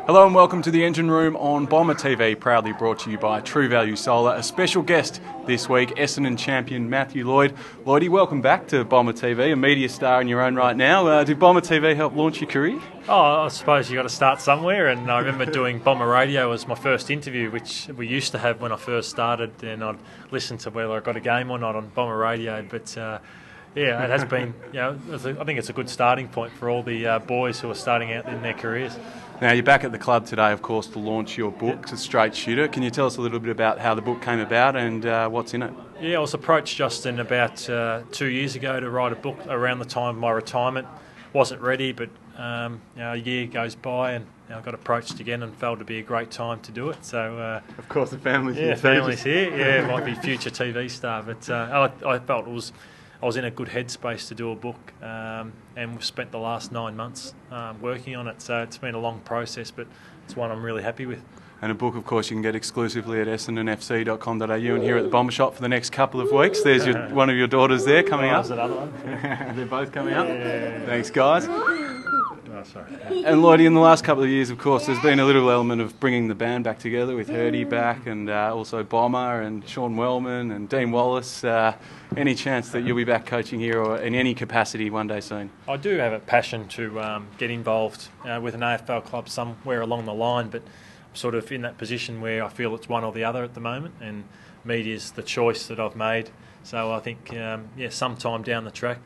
Hello and welcome to the Engine Room on Bomber TV, proudly brought to you by True Value Solar. A special guest this week, Essendon champion Matthew Lloyd. Lloydie, welcome back to Bomber TV, a media star in your own right now. Did Bomber TV help launch your career? Oh, I suppose you got to start somewhere, and I remember doing Bomber Radio as my first interview, which we used to have when I first started, and I'd listen to whether I got a game or not on Bomber Radio. But yeah, it has been, I think it's a good starting point for all the boys who are starting out in their careers. Now, you're back at the club today, of course, to launch your book, to Straight Shooter. Can you tell us a little bit about how the book came about and what's in it? Yeah, I was approached, Justin, about 2 years ago to write a book around the time of my retirement. Wasn't ready, but a year goes by and I got approached again and felt to be a great time to do it. So, of course, the family's here. Yeah, family's here. Yeah, might be future TV star, but I felt I was in a good headspace to do a book, and we've spent the last 9 months working on it. So it's been a long process, but it's one I'm really happy with. And a book, of course, you can get exclusively at essendonfc.com.au and here at the Bomber Shop for the next couple of weeks. There's one of your daughters there coming up. Another one. They're both coming up. Thanks, guys. Oh, sorry. And Lloydie, in the last couple of years, of course, there's been a little element of bringing the band back together with Hurdy back and also Bomber and Sean Wellman and Dean Wallace. Any chance that you'll be back coaching here or in any capacity one day soon? I do have a passion to get involved with an AFL club somewhere along the line, but I'm sort of in that position where I feel it's one or the other at the moment, and media's the choice that I've made. So I think, sometime down the track,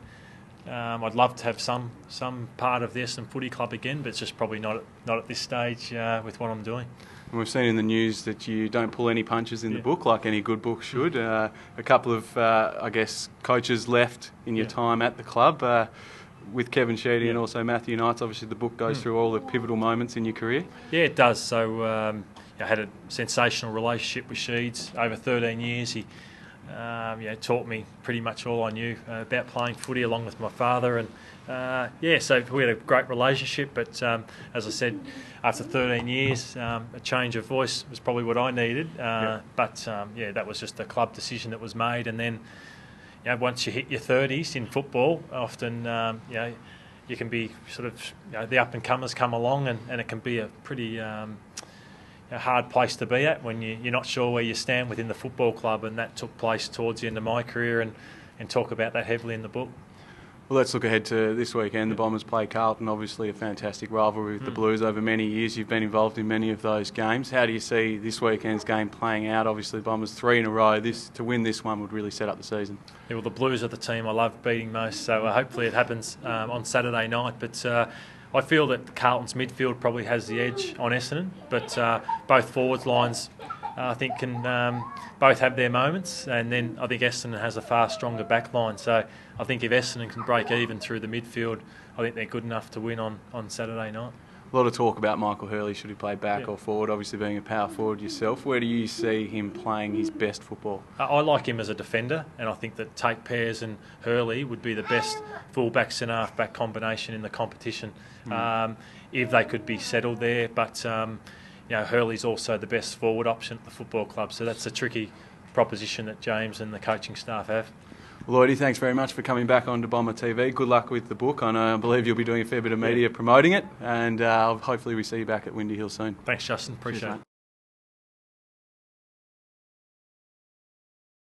I'd love to have some part of the Essendon Footy Club again, but it's just probably not at this stage with what I'm doing. And we've seen in the news that you don't pull any punches in the book, like any good book should. A couple of, coaches left in your time at the club. With Kevin Sheedy and also Matthew Knights, obviously the book goes through all the pivotal moments in your career. Yeah, it does. So I had a sensational relationship with Sheeds over 13 years. He taught me pretty much all I knew about playing footy along with my father, and so we had a great relationship. But as I said, after 13 years, a change of voice was probably what I needed. But that was just a club decision that was made, and then once you hit your 30s in football, often you can be sort of the up and comers come along, and it can be a pretty a hard place to be at when you're not sure where you stand within the football club, and that took place towards the end of my career, and talk about that heavily in the book. Well, let's look ahead to this weekend. The Bombers play Carlton, obviously a fantastic rivalry with the Blues over many years. You've been involved in many of those games. How do you see this weekend's game playing out? Obviously, the Bombers 3 in a row. To win this one would really set up the season. Yeah, well, the Blues are the team I love beating most, so hopefully it happens on Saturday night. But I feel that Carlton's midfield probably has the edge on Essendon, but both forwards lines I think can both have their moments, and then I think Essendon has a far stronger back line. So I think if Essendon can break even through the midfield, I think they're good enough to win on Saturday night. A lot of talk about Michael Hurley, should he play back or forward, obviously being a power forward yourself. Where do you see him playing his best football? I like him as a defender, and I think that Tate Pears and Hurley would be the best full-back, centre-half-back combination in the competition if they could be settled there. But Hurley's also the best forward option at the football club, so that's a tricky proposition that James and the coaching staff have. Lloydie, thanks very much for coming back onto Bomber TV. Good luck with the book. I believe you'll be doing a fair bit of media promoting it, and hopefully we see you back at Windy Hill soon. Thanks, Justin. Appreciate it.